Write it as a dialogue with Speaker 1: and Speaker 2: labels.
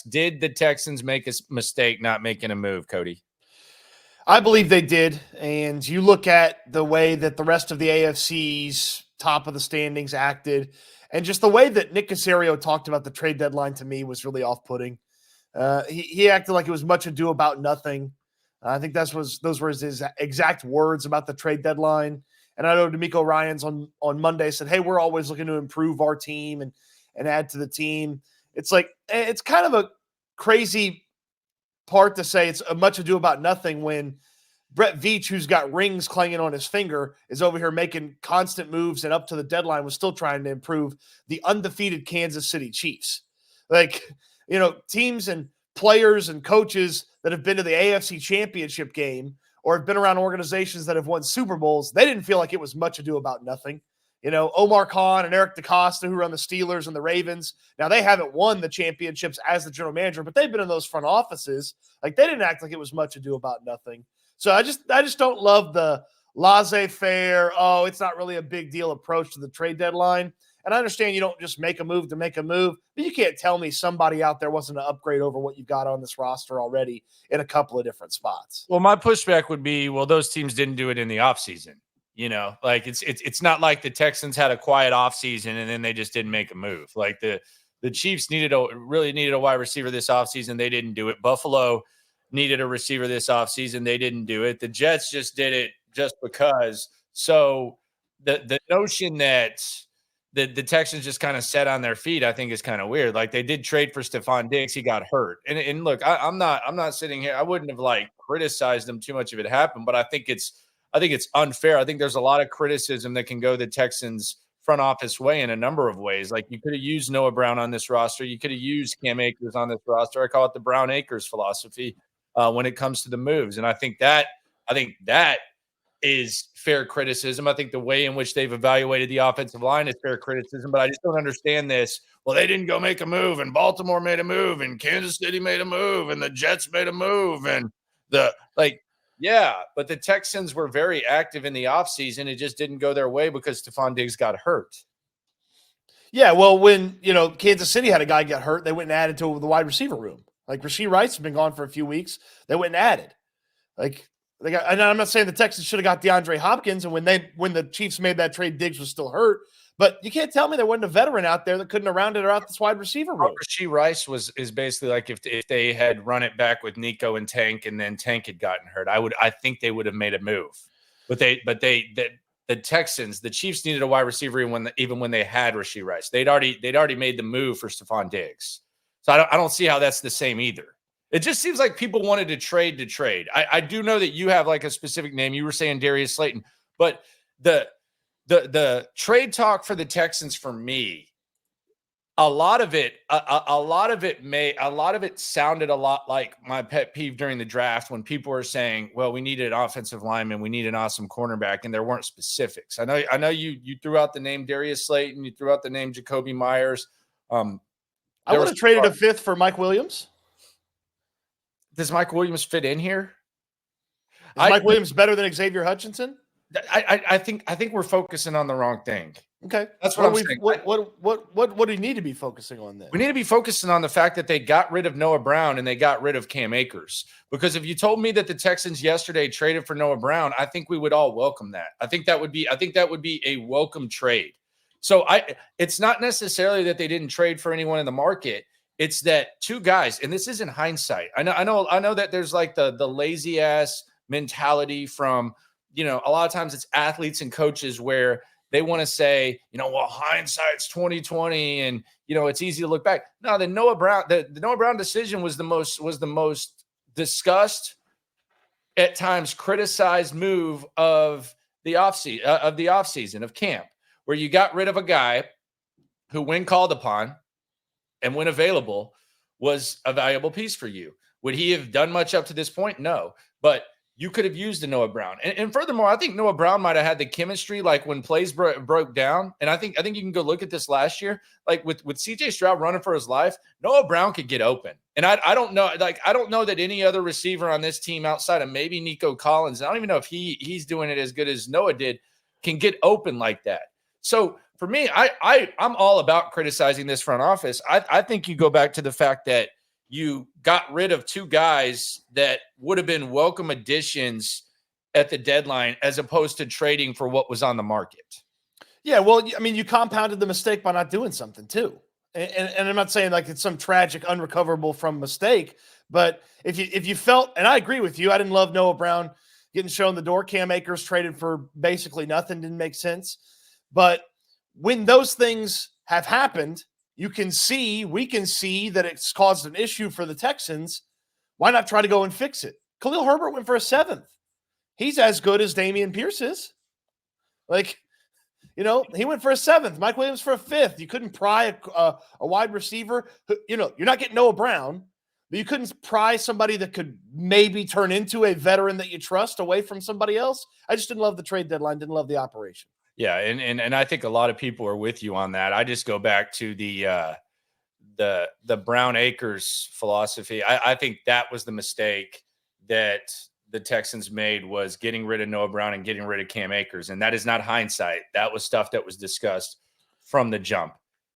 Speaker 1: Did the Texans make a mistake not making a move, Cody?
Speaker 2: I believe they did. And you look at the way that the rest of the AFC's top of the standings acted, and just the way that Nick Caserio talked about the trade deadline to me was really off-putting. He acted like it was much ado about nothing. I think those were his exact words about the trade deadline. And I know D'Amico Ryans on Monday said, hey, we're always looking to improve our team and add to the team. It's like, it's kind of a crazy part to say it's a much ado about nothing when Brett Veach, who's got rings clanging on his finger, is over here making constant moves and up to the deadline was still trying to improve the undefeated Kansas City Chiefs. Like, teams and players and coaches that have been to the AFC Championship game or have been around organizations that have won Super Bowls, they didn't feel like it was much ado about nothing. Omar Khan and Eric DeCosta, who run the Steelers and the Ravens, now they haven't won the championships as the general manager, but they've been in those front offices. Like, they didn't act like it was much ado about nothing. So I just don't love the laissez-faire, it's not really a big deal approach to the trade deadline. And I understand you don't just make a move to make a move, but you can't tell me somebody out there wasn't an upgrade over what you've got on this roster already in a couple of different spots.
Speaker 1: Well, my pushback would be, those teams didn't do it in the offseason. Like it's not like the Texans had a quiet offseason and then they just didn't make a move. Like the Chiefs really needed a wide receiver this offseason. They didn't do it. Buffalo needed a receiver this offseason. They didn't do it. The Jets just did it just because. So the notion that the Texans just kind of sat on their feet, I think is kind of weird. Like, they did trade for Stefon Diggs. He got hurt. And look, I'm not sitting here. I wouldn't have criticized him too much if it happened, but I think it's unfair. I think there's a lot of criticism that can go the Texans front office way in a number of ways. Like, you could have used Noah Brown on this roster. You could have used Cam Akers on this roster. I call it the Brown Akers philosophy when it comes to the moves. And I think that is fair criticism. I think the way in which they've evaluated the offensive line is fair criticism, but I just don't understand this. Well, they didn't go make a move, and Baltimore made a move, and Kansas City made a move, and the Jets made a move, and yeah, but the Texans were very active in the offseason. It just didn't go their way because Stefon Diggs got hurt.
Speaker 2: Yeah, well, when, Kansas City had a guy get hurt, they went and added to the wide receiver room. Like, Rashee Rice has been gone for a few weeks. They went and added. And I'm not saying the Texans should have got DeAndre Hopkins, and when the Chiefs made that trade, Diggs was still hurt. But you can't tell me there wasn't a veteran out there that couldn't have rounded out this wide receiver room.
Speaker 1: Rashee Rice is basically like if they had run it back with Nico and Tank, and then Tank had gotten hurt. I think they would have made a move, but the Texans, the Chiefs needed a wide receiver even when they had Rashee Rice. They'd already made the move for Stefon Diggs. So I don't see how that's the same either. It just seems like people wanted to trade. I do know that you have like a specific name. You were saying Darius Slayton, but the trade talk for the Texans, for me, a lot of it sounded a lot like my pet peeve during the draft when people were saying, well, we needed an offensive lineman, we need an awesome cornerback, and there weren't specifics. I know you threw out the name Darius Slayton, you threw out the name Jacoby Myers.
Speaker 2: I would have traded a fifth for Mike Williams.
Speaker 1: Does Mike Williams fit in here?
Speaker 2: Is Mike Williams better than Xavier Hutchinson?
Speaker 1: I think we're focusing on the wrong thing.
Speaker 2: Okay,
Speaker 1: that's what I'm saying.
Speaker 2: What do you need to be focusing on then?
Speaker 1: We need to be focusing on the fact that they got rid of Noah Brown and they got rid of Cam Akers. Because if you told me that the Texans yesterday traded for Noah Brown, I think we would all welcome that. I think that would be a welcome trade. So it's not necessarily that they didn't trade for anyone in the market. It's that two guys, and this isn't hindsight. I know that there's like the lazy ass mentality from, a lot of times it's athletes and coaches where they want to say, well, hindsight's 2020 and, it's easy to look back. No, the Noah Brown decision was the most discussed, at times criticized move of the offseason of camp, where you got rid of a guy who, when called upon and when available, was a valuable piece for you. Would he have done much up to this point? No, but you could have used a Noah Brown. And furthermore, I think Noah Brown might have had the chemistry, like when plays broke down. And I think you can go look at this last year, like with CJ Stroud running for his life, Noah Brown could get open. And I don't know that any other receiver on this team outside of maybe Nico Collins, I don't even know if he's doing it as good as Noah did, can get open like that. So for me, I'm all about criticizing this front office. I think you go back to the fact that you got rid of two guys that would have been welcome additions at the deadline as opposed to trading for what was on the market.
Speaker 2: Yeah, well, I mean, you compounded the mistake by not doing something too. And I'm not saying like it's some tragic, unrecoverable from mistake, but if you felt, and I agree with you, I didn't love Noah Brown getting shown the door. Cam Akers traded for basically nothing, didn't make sense. But when those things have happened, we can see that it's caused an issue for the Texans. Why not try to go and fix it? Khalil Herbert went for a 7th. He's as good as Dameon Pierce is. Like, he went for a 7th. Mike Williams for a 5th. You couldn't pry a wide receiver. You're not getting Noah Brown, but you couldn't pry somebody that could maybe turn into a veteran that you trust away from somebody else. I just didn't love the trade deadline. Didn't love the operation.
Speaker 1: Yeah, and I think a lot of people are with you on that. I just go back to the Brown Akers philosophy. I think that was the mistake that the Texans made, was getting rid of Noah Brown and getting rid of Cam Akers. And that is not hindsight. That was stuff that was discussed from the jump.